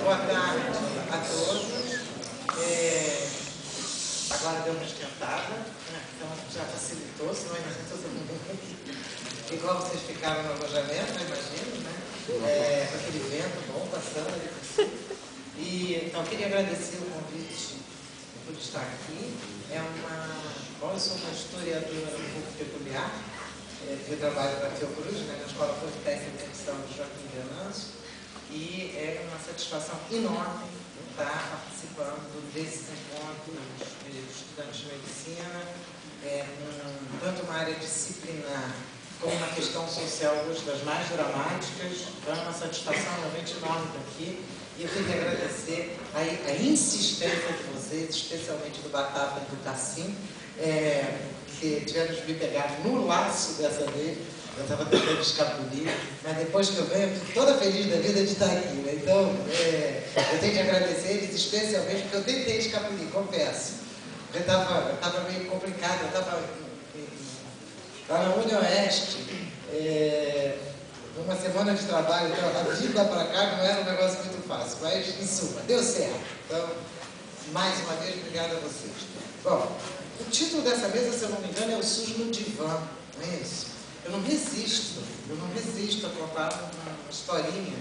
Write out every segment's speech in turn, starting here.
Boa tarde a todos. Agora deu uma esquentada, né? Então já facilitou, senão ainda todo mundo. Igual vocês ficaram no alojamento, eu imagino, né? Com aquele vento bom passando ali por cima. E então eu queria agradecer o convite por estar aqui. Bom, eu sou uma historiadora um pouco peculiar, eu trabalho na Fiocruz, né, na Escola Politécnica de São Joaquim de Venâncio, e é uma satisfação enorme estar participando desses encontros de estudantes de medicina, tanto uma área disciplinar como uma questão social hoje das mais dramáticas. Então é uma satisfação realmente enorme estar aqui. E eu queria agradecer a insistência de vocês, especialmente do Batata e do Cassim, que tiveram de me pegar no laço dessa vez. Eu estava tentando escapulir, mas depois que eu venho, eu fico toda feliz da vida de estar aqui, né? Então, eu tenho que agradecer eles especialmente, porque eu tentei escapulir, confesso. Eu estava meio complicado, eu estava lá na União Oeste, uma semana de trabalho, então, a vida para cá não era um negócio muito fácil, mas, em suma, deu certo. Então, mais uma vez, obrigado a vocês. Bom, o título dessa mesa, se eu não me engano, é O SUS no Divã, não é isso? Eu não resisto a contar uma historinha,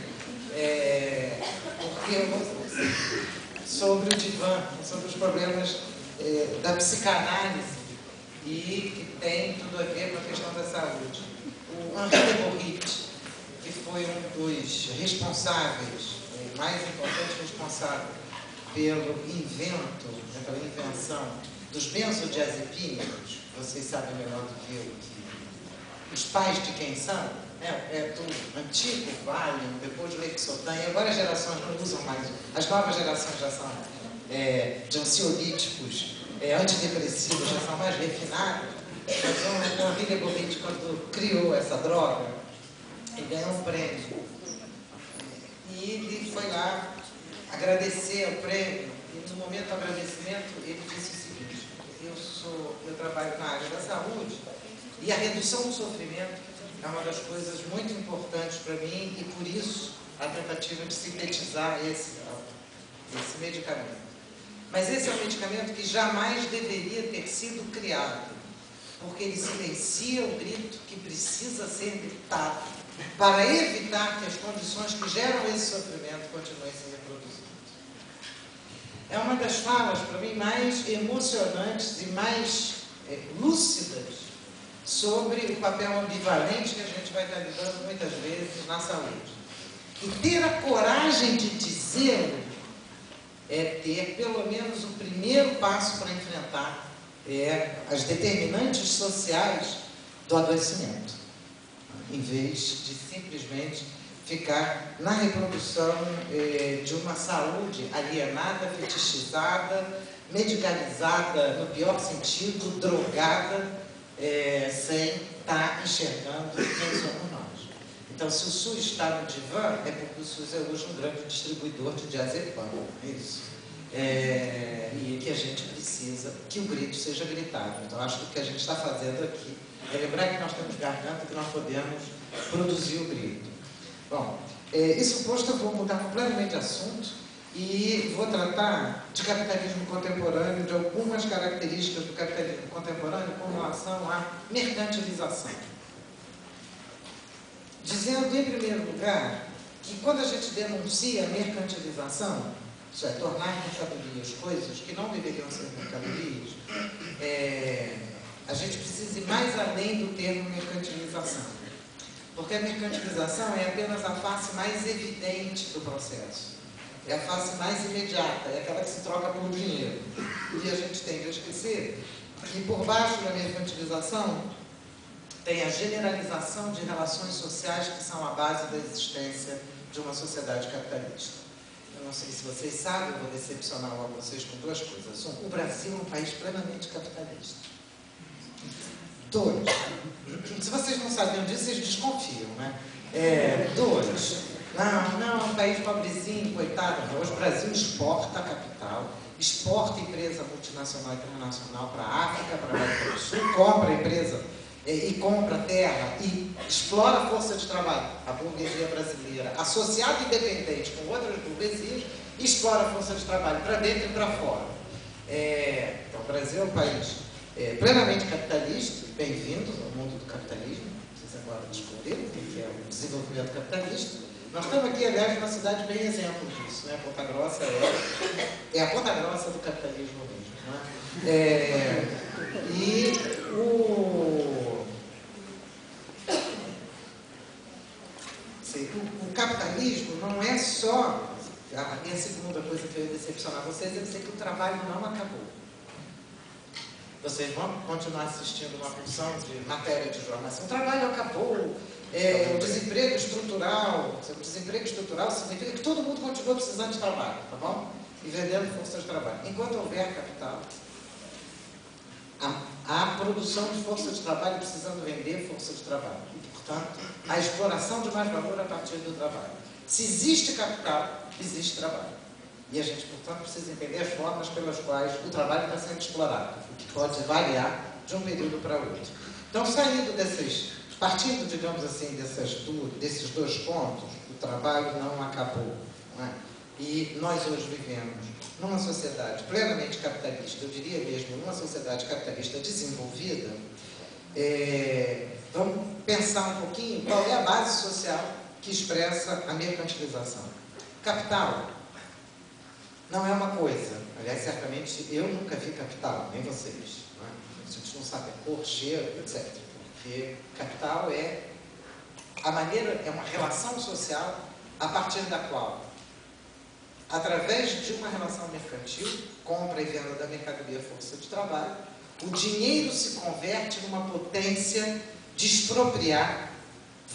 sobre o divã, sobre os problemas da psicanálise e que tem tudo a ver com a questão da saúde. O Henri Deborit, que foi um dos responsáveis, o mais importante responsável pelo invento, pela invenção dos benzodiazepínicos, vocês sabem melhor do que eu, os pais de quem são, do antigo Valium, depois do Lexotan, e agora as gerações não usam mais, as novas gerações já são de ansiolíticos, antidepressivos, já são mais refinados. Mas o Henri Deborit, quando criou essa droga, ele ganhou um prêmio. E ele foi lá agradecer o prêmio, e no momento do agradecimento ele disse o seguinte: eu trabalho na área da saúde, e a redução do sofrimento é uma das coisas muito importantes para mim, e por isso a tentativa de sintetizar esse medicamento. Mas esse é um medicamento que jamais deveria ter sido criado, porque ele silencia o grito que precisa ser gritado para evitar que as condições que geram esse sofrimento continuem se reproduzindo. É uma das falas, para mim, mais emocionantes e mais lúcidas sobre o papel ambivalente que a gente vai estar lidando muitas vezes na saúde. E ter a coragem de dizê-lo é ter pelo menos o primeiro passo para enfrentar as determinantes sociais do adoecimento, em vez de simplesmente ficar na reprodução de uma saúde alienada, fetichizada, medicalizada, no pior sentido, drogada, sem estar enxergando quem somos nós. Então, se o SUS está no divã, é porque o SUS é hoje um grande distribuidor de diazepam, é isso. E que a gente precisa que o grito seja gritado. Então, acho que o que a gente está fazendo aqui é lembrar que nós temos garganta, que nós podemos produzir o grito. Bom, isso posto, eu vou mudar completamente de assunto e vou tratar de capitalismo contemporâneo, de algumas características do capitalismo contemporâneo com relação à mercantilização. Dizendo, em primeiro lugar, que quando a gente denuncia a mercantilização, isso é, tornar mercadorias coisas que não deveriam ser mercadorias, a gente precisa ir mais além do termo mercantilização. Porque a mercantilização é apenas a face mais evidente do processo. É a face mais imediata, é aquela que se troca por dinheiro. E a gente tem que esquecer que por baixo da mercantilização tem a generalização de relações sociais que são a base da existência de uma sociedade capitalista. Eu não sei se vocês sabem, eu vou decepcionar vocês com duas coisas. Um, o Brasil é um país plenamente capitalista. Dois, se vocês não sabiam disso, vocês desconfiam, né? Dois, não, é um país pobrezinho, coitado. Hoje o Brasil exporta capital, exporta empresa multinacional e internacional para a África, para a América do Sul, compra empresa e compra terra e explora a força de trabalho, a burguesia brasileira, associada e independente com outras burguesias, explora a força de trabalho para dentro e para fora. Então, o Brasil é um país plenamente capitalista, bem-vindos ao mundo do capitalismo, vocês agora descobriram o que é o desenvolvimento capitalista. Nós estamos aqui, aliás, numa cidade bem exemplo disso, né? Ponta Grossa é a Ponta Grossa do capitalismo mesmo, né? O capitalismo não é só... A minha segunda coisa que eu ia decepcionar vocês é dizer que o trabalho não acabou. Vocês vão continuar assistindo uma função de matéria de jornal. O trabalho acabou, o desemprego estrutural. O desemprego estrutural significa que todo mundo continua precisando de trabalho, tá bom? E vendendo força de trabalho. Enquanto houver capital, a produção de força de trabalho precisando vender força de trabalho. E, portanto, a exploração de mais valor a partir do trabalho. Se existe capital, existe trabalho. E a gente, portanto, precisa entender as formas pelas quais o trabalho está sendo explorado, o que pode variar de um período para outro. Então, partindo, digamos assim, desses dois pontos, o trabalho não acabou, não é? E nós hoje vivemos numa sociedade plenamente capitalista, eu diria mesmo, numa sociedade capitalista desenvolvida. Vamos pensar um pouquinho qual é a base social que expressa a mercantilização. Capital não é uma coisa. Aliás, certamente eu nunca vi capital, nem vocês. Não é? A gente não sabe a cor, cheiro, etc. Porque capital é uma relação social a partir da qual, através de uma relação mercantil, compra e venda da mercadoria força de trabalho, o dinheiro se converte numa potência de expropriar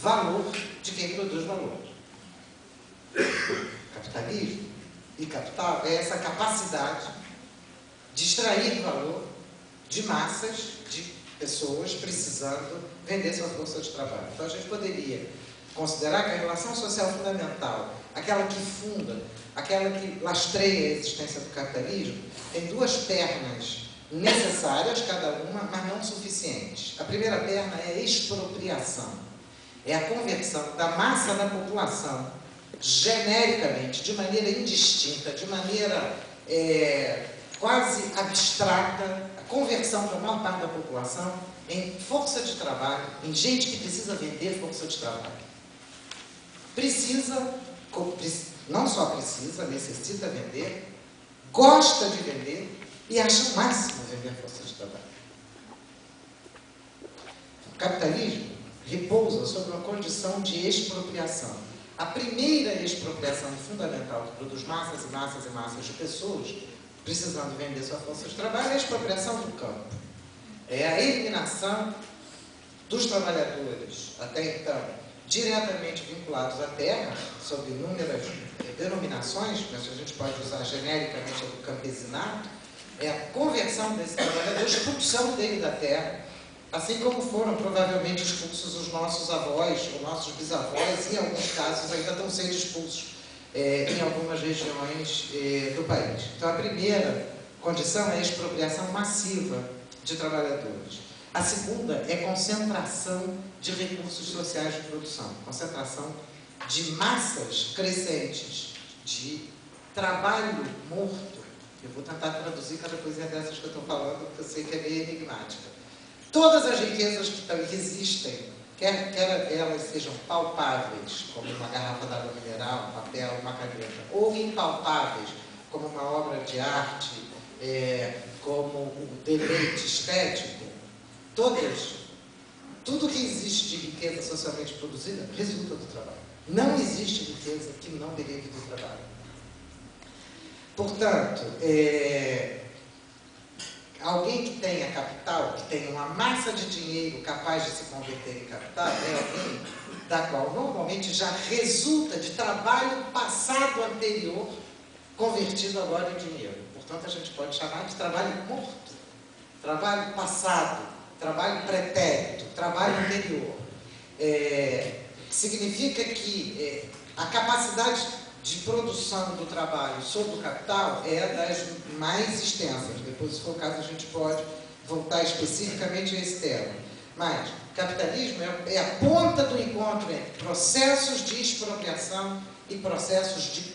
valor de quem produz valor. Capitalismo e capital é essa capacidade de extrair valor de massas, de pessoas precisando vender sua força de trabalho. Então a gente poderia considerar que a relação social fundamental, aquela que funda, aquela que lastreia a existência do capitalismo, tem duas pernas necessárias, cada uma, mas não suficientes. A primeira perna é a expropriação. É a conversão da massa da população, genericamente, de maneira indistinta, de maneira quase abstrata, a conversão da maior parte da população em força de trabalho, em gente que precisa vender força de trabalho. Não só precisa, necessita vender, gosta de vender e acha o máximo vender força de trabalho. O capitalismo repousa sobre uma condição de expropriação. A primeira expropriação fundamental que produz massas e massas e massas de pessoas precisando vender sua força de trabalho é a expropriação do campo. É a eliminação dos trabalhadores, até então, diretamente vinculados à terra, sob inúmeras denominações, mas a gente pode usar genericamente a do campesinato, é a conversão desse trabalhador, a expulsão dele da terra, assim como foram provavelmente expulsos os nossos avós, os nossos bisavós, e em alguns casos ainda estão sendo expulsos em algumas regiões do país. Então a primeira condição é a expropriação massiva de trabalhadores. A segunda é concentração de recursos sociais de produção, concentração de massas crescentes, de trabalho morto. Eu vou tentar traduzir cada coisinha dessas que eu estou falando, porque eu sei que é meio enigmática. Todas as riquezas que existem, quer elas sejam palpáveis, como uma garrafa d'água mineral, um papel, uma caneta, ou impalpáveis, como uma obra de arte, como o deleite estético, tudo que existe de riqueza socialmente produzida resulta do trabalho. Não existe riqueza que não derive do trabalho. Portanto, alguém que tenha capital, que tenha uma massa de dinheiro capaz de se converter em capital, é alguém da qual normalmente já resulta de trabalho passado anterior convertido agora em dinheiro. Portanto, a gente pode chamar de trabalho morto, trabalho passado, trabalho pretérito, trabalho anterior. Significa que a capacidade de produção do trabalho sobre o capital é das mais extensas. Depois, se for o caso, a gente pode voltar especificamente a esse tema. Mas capitalismo é a ponta do encontro entre processos de expropriação e processos de